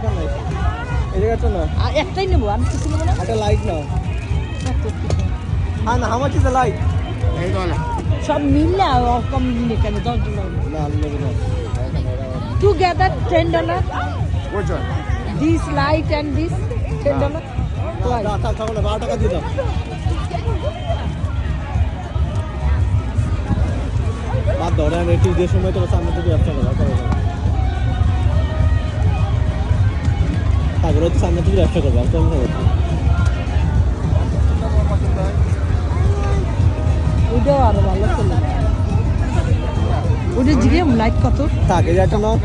দরকার নাই এই জায়গাটা না আর একটাই নেবো আমি কিছু নেবো না একটা লাইট নাও হ্যাঁ না how much is the light সব মিললে কম নিলে কেন $10 না আমি নেব না together $10 Which one? This light and this $10 Why? না থাক না 12 টাকা দিয়ে দাও বাদ দাও রে একটু যে সময় তোর সামনে থেকে ব্যবসা করো তারপরে তো সামনে থেকে ব্যবসা করবো কেমন হবে ওইটাও আরো ভালো চলে ওটা জিগে লাইট কত থাকে যে একটা নাও